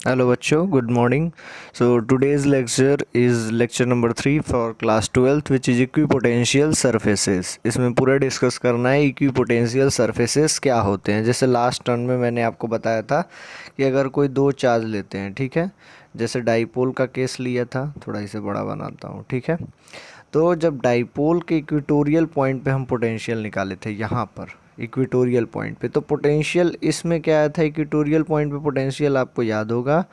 Hello बच्चों, good morning. So today's lecture is lecture number 3 for class 12 which is equipotential surfaces. इसमें पूरा discuss करना है equipotential surfaces क्या होते हैं। जैसे लास्ट टर्न में मैंने आपको बताया था कि अगर कोई दो चार्ज लेते हैं, ठीक है, जैसे डाइपोल का केस लिया था, थोड़ा इसे बड़ा बनाता हूँ, ठीक है। तो जब डाइपोल के इक्वेटोरियल पॉइंट पे हम पोटेंशियल निकाले थे, यहाँ पर इक्वेटोरियल पॉइंट पे, तो पोटेंशियल इसमें क्या आया था, इक्वेटोरियल पॉइंट पे पोटेंशियल आपको याद होगा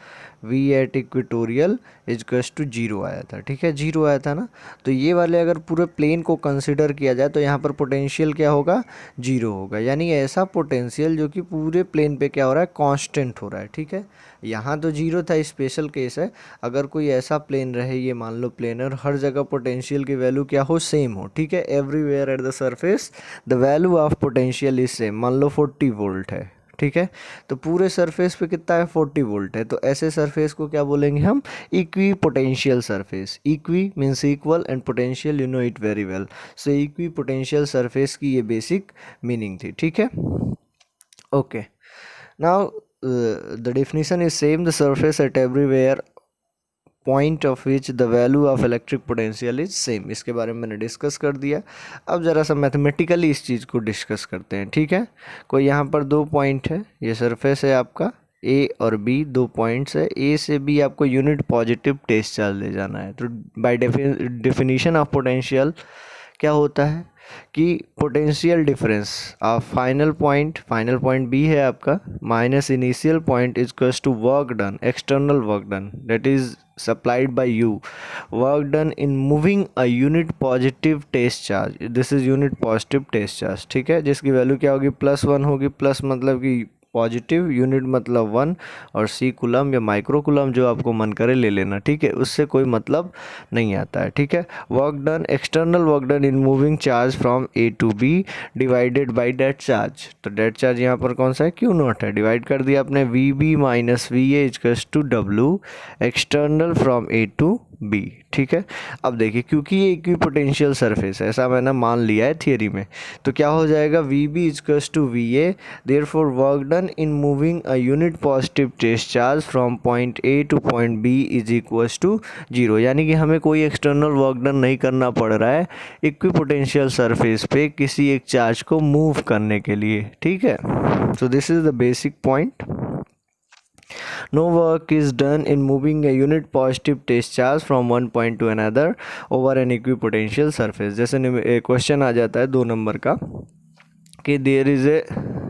V at equatorial is equals to zero आया था, ठीक है, जीरो आया था ना। तो ये वाले अगर पूरे प्लेन को कंसिडर किया जाए तो यहाँ पर पोटेंशियल क्या होगा, जीरो होगा। यानी ऐसा पोटेंशियल जो कि पूरे प्लेन पे क्या हो रहा है, कांस्टेंट हो रहा है, ठीक है। यहाँ तो जीरो था, स्पेशल केस है। अगर कोई ऐसा प्लेन रहे, ये मान लो प्लेनर, हर जगह पोटेंशियल की वैल्यू क्या हो, सेम हो, ठीक है, everywhere at the surface the value of potential is same. मान लो 40 वोल्ट है, ठीक है, तो पूरे सरफेस पे कितना है, 40 वोल्ट है। तो ऐसे सरफेस को क्या बोलेंगे हम, equi potential surface. Equi means equal and potential, you know it very well. So equi potential surface की ये बेसिक मीनिंग थी, ठीक है। Okay, now the definition is same, the surface at everywhere point of which the value of electric potential is same. इसके बारे में मैंने discuss कर दिया। अब ज़रा सा मैथमेटिकली इस चीज़ को डिस्कस करते हैं, ठीक है। कोई यहाँ पर दो पॉइंट है, ये सरफेस है आपका ए और बी, दो पॉइंट्स है। ए से बी आपको यूनिट पॉजिटिव टेस्ट चार्ज ले जाना है। तो बाय डेफिनेशन ऑफ पोटेंशियल क्या होता है कि potential difference of final point B है आपका, minus initial point is to work done, external work done, that is supplied by you, work done in moving a unit positive test charge, this is unit positive test charge, ठीक है, जिसकी value क्या होगी, +1 होगी। Plus मतलब कि positive, unit मतलब 1, और सी कुलम या माइक्रो कुलम जो आपको मन करे ले लेना, ठीक है, उससे कोई मतलब नहीं आता है, ठीक है। Work done, external work done in moving charge from A to B divided by डेट चार्ज। तो डेट चार्ज यहाँ पर कौन सा है, क्यू नॉट है, डिवाइड कर दिया आपने V B minus V A is equals to W external from A to B, ठीक है। अब देखिए, क्योंकि ये इक्विपोटेंशियल सरफेस है, ऐसा मैंने मान लिया है थियरी में, तो क्या हो जाएगा, V B is equals to V A, therefore work done in moving a unit positive test charge from point A to point B is equals to zero. यानी कि हमें कोई एक्सटर्नल वर्क डन नहीं करना पड़ रहा है इक्विपोटेंशियल सरफेस पे किसी एक चार्ज को मूव करने के लिए, ठीक है। So this is the basic point. No work is done in moving a unit positive test charge from one point to another over an equipotential surface। जैसे क्वेश्चन आ जाता है 2 नंबर का कि there is a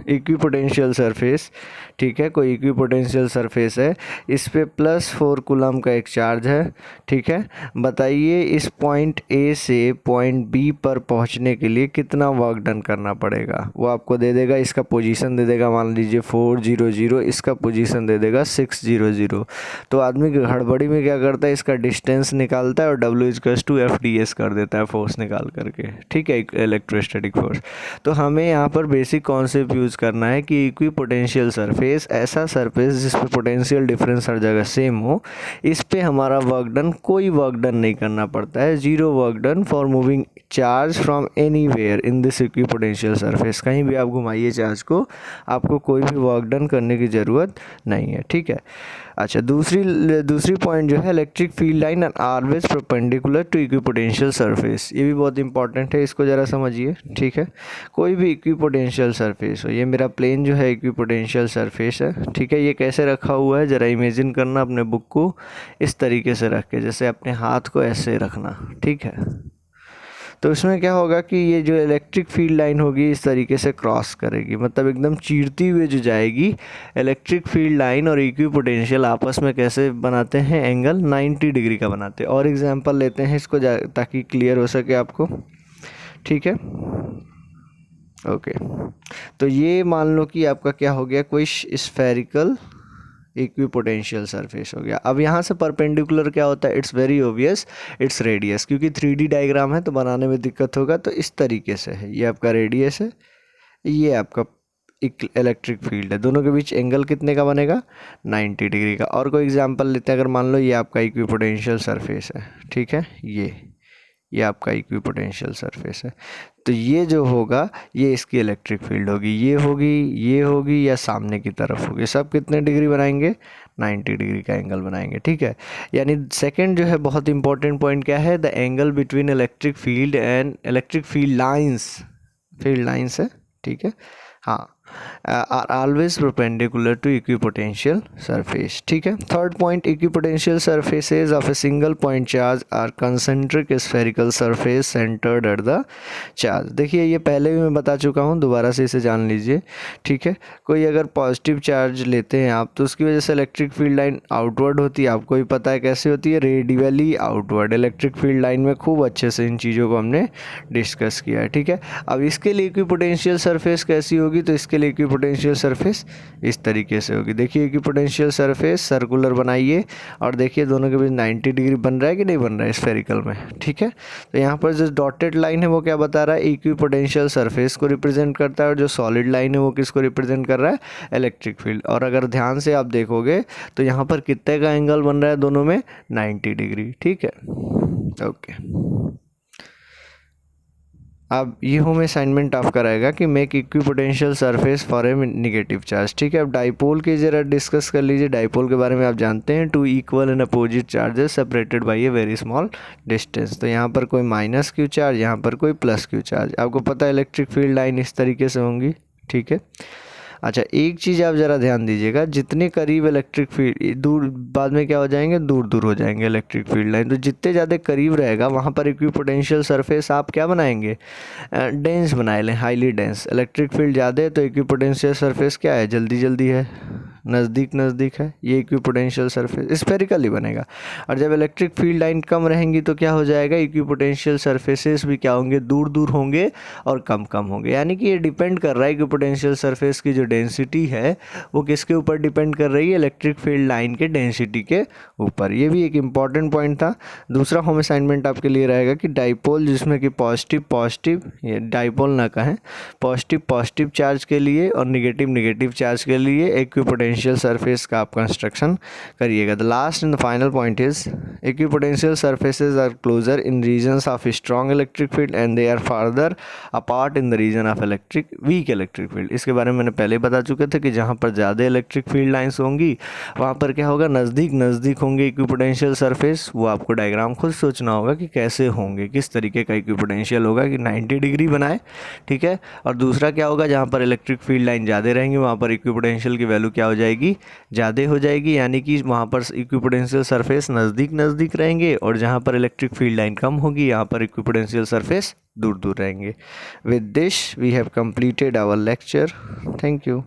equipotential surface, ठीक है, कोई equipotential surface है, इस पे +4 कूलम का एक चार्ज है, ठीक है। बताइए इस पॉइंट ए से पॉइंट बी पर पहुंचने के लिए कितना वर्क डन करना पड़ेगा। वो आपको दे देगा, इसका पोजीशन दे देगा, मान लीजिए 400, इसका पोजीशन दे देगा 600। तो आदमी हड़बड़ी में क्या करता है, इसका डिस्टेंस निकालता है और W=FDS कर देता है, फोर्स निकाल करके, ठीक है, इलेक्ट्रोस्टैटिक फोर्स। तो हमें यहाँ पर बेसिक कॉन्सेप्ट यूज़ करना है कि इक्विपोटेंशियल सरफेस, ऐसा सरफेस जिस पे पोटेंशियल डिफरेंस हर जगह सेम हो, इस पे हमारा वर्क डन, कोई वर्क डन नहीं करना पड़ता है, zero work done for moving charge from anywhere in this equipotential surface. कहीं भी आप घुमाइए चार्ज को, आपको कोई भी वर्क डन करने की ज़रूरत नहीं है, ठीक है। अच्छा, दूसरी पॉइंट जो है, electric field line and always perpendicular to equipotential surface. ये भी बहुत इंपॉर्टेंट है, इसको ज़रा समझिए, ठीक है। कोई भी इक्विपोटेंशियल सरफेस हो, ये मेरा प्लेन जो है इक्विपोटेंशियल सरफेस है, ठीक है। ये कैसे रखा हुआ है, ज़रा इमेजिन करना अपने बुक को इस तरीके से रख के, जैसे अपने हाथ को ऐसे रखना, ठीक है। तो इसमें क्या होगा कि ये जो इलेक्ट्रिक फील्ड लाइन होगी इस तरीके से क्रॉस करेगी, मतलब एकदम चीरती हुई जो जाएगी। इलेक्ट्रिक फील्ड लाइन और इक्विपोटेंशियल आपस में कैसे बनाते हैं, एंगल 90 डिग्री का बनाते हैं। और एग्जांपल लेते हैं इसको ताकि क्लियर हो सके आपको, ठीक है। ओके, तो ये मान लो कि आपका क्या हो गया, कोई स्फेरिकल इक्विपोटेंशियल सरफेस हो गया। अब यहाँ से परपेंडिकुलर क्या होता है, it's very obvious, its radius. क्योंकि 3D डायग्राम है तो बनाने में दिक्कत होगा, तो इस तरीके से है, ये आपका रेडियस है, ये आपका इलेक्ट्रिक फील्ड है, दोनों के बीच एंगल कितने का बनेगा, 90 डिग्री का। और कोई एग्जांपल लेते हैं, अगर मान लो ये आपका इक्विपोटेंशियल सरफेस है, ठीक है, ये आपका इक्विपोटेंशियल सरफेस है, तो ये जो होगा ये इसकी इलेक्ट्रिक फील्ड होगी, ये होगी या सामने की तरफ होगी, सब कितने डिग्री बनाएंगे, 90 डिग्री का एंगल बनाएंगे, ठीक है। यानी सेकंड जो है बहुत इंपॉर्टेंट पॉइंट क्या है, the angle between electric field and electric field lines है, ठीक है, हाँ, are always perpendicular to equipotential surface, ठीक है। Third point, equipotential surfaces of a single point charge are concentric spherical surface centered at the charge. देखिए ये पहले भी मैं बता चुका हूँ, दोबारा से इसे जान लीजिए, ठीक है। कोई अगर पॉजिटिव चार्ज लेते हैं आप तो उसकी वजह से इलेक्ट्रिक फील्ड लाइन आउटवर्ड होती है, आपको भी पता है कैसे होती है, radially outward. Electric field line में खूब अच्छे से इन चीज़ों को हमने डिस्कस किया है, ठीक है। अब इसके लिए इक्विपोटेंशियल सरफेस कैसी होगी, तो इसके लिए इक्विपोटेंशियल सरफेस इस तरीके से होगी। देखिए इक्विपोटेंशियल सरफेस सर्कुलर बनाइए और देखिए दोनों के बीच 90 डिग्री बन रहा है कि नहीं बन रहा है स्फेरिकल में, ठीक है। तो यहाँ पर जो डॉटेड लाइन है वो क्या बता रहा है, इक्विपोटेंशियल सरफेस को रिप्रेजेंट करता है, और जो सॉलिड लाइन है वो किसको रिप्रेजेंट कर रहा है, इलेक्ट्रिक फील्ड। और अगर ध्यान से आप देखोगे तो यहाँ पर कितने का एंगल बन रहा है दोनों में, 90 डिग्री, ठीक है, ओके। अब ये होम असाइनमेंट आपका रहेगा कि make equipotential surface for a negative charge, ठीक है। अब डाइपोल के जरा डिस्कस कर लीजिए। डाइपोल के बारे में आप जानते हैं, two equal and opposite charges separated by a very small distance. तो यहाँ पर कोई माइनस क्यू चार्ज, यहाँ पर कोई प्लस क्यू चार्ज। आपको पता है इलेक्ट्रिक फील्ड लाइन इस तरीके से होंगी, ठीक है। अच्छा एक चीज़ आप ज़रा ध्यान दीजिएगा, जितने करीब इलेक्ट्रिक फील्ड दूर, बाद में क्या हो जाएंगे, दूर दूर हो जाएंगे इलेक्ट्रिक फील्ड लाइन। तो जितने ज़्यादा करीब रहेगा वहाँ पर इक्विपोटेंशियल सरफेस आप क्या बनाएंगे, डेंस बनाए लें, हाईली डेंस। इलेक्ट्रिक फील्ड ज़्यादा है तो इक्विपोटेंशियल सरफेस क्या है, जल्दी जल्दी है, नज़दीक नज़दीक है, ये इक्विपोटेंशियल सरफेस स्फेरिकली बनेगा। और जब इलेक्ट्रिक फील्ड लाइन कम रहेंगी तो क्या हो जाएगा, इक्विपोटेंशियल सरफेसेस भी क्या होंगे, दूर दूर होंगे और कम कम होंगे। यानी कि ये डिपेंड कर रहा है इक्विपोटेंशियल सरफेस की जो डेंसिटी है वो किसके ऊपर डिपेंड कर रही है, इलेक्ट्रिक फील्ड लाइन के डेंसिटी के ऊपर। ये भी एक इंपॉर्टेंट पॉइंट था। दूसरा होम असाइनमेंट आपके लिए रहेगा कि डाइपोल, जिसमें कि पॉजिटिव ये डाइपोल ना कहें, पॉजिटिव चार्ज के लिए और निगेटिव चार्ज के लिए इक्विपोटेंशियल सरफेस का आप कंस्ट्रक्शन करिएगा। The last and the final point is equipotential surfaces are closer in regions of strong electric field and they are farther apart in the region of weak electric field. इसके बारे में मैंने पहले बता चुके थे कि जहाँ पर ज़्यादा इलेक्ट्रिक फील्ड लाइंस होंगी वहाँ पर क्या होगा, नज़दीक होंगे इक्विपोटेंशियल सरफेस। वो आपको डायग्राम खुद सोचना होगा कि कैसे होंगे, किस तरीके का इक्विपोटेंशियल होगा कि 90 डिग्री बनाए, ठीक है। और दूसरा क्या होगा, जहाँ पर इलेक्ट्रिक फील्ड लाइन ज़्यादा रहेंगी वहाँ पर इक्विपोटेंशियल की वैल्यू क्या हो जाएगी, ज़्यादा हो जाएगी। यानी कि वहाँ पर इक्विपोटेंशियल सरफेस नज़दीक रहेंगे, और जहाँ पर इलेक्ट्रिक फील्ड लाइन कम होगी यहाँ पर इक्विपोटेंशियल सरफेस दूर रहेंगे। With this we have completed our lecture. Thank you.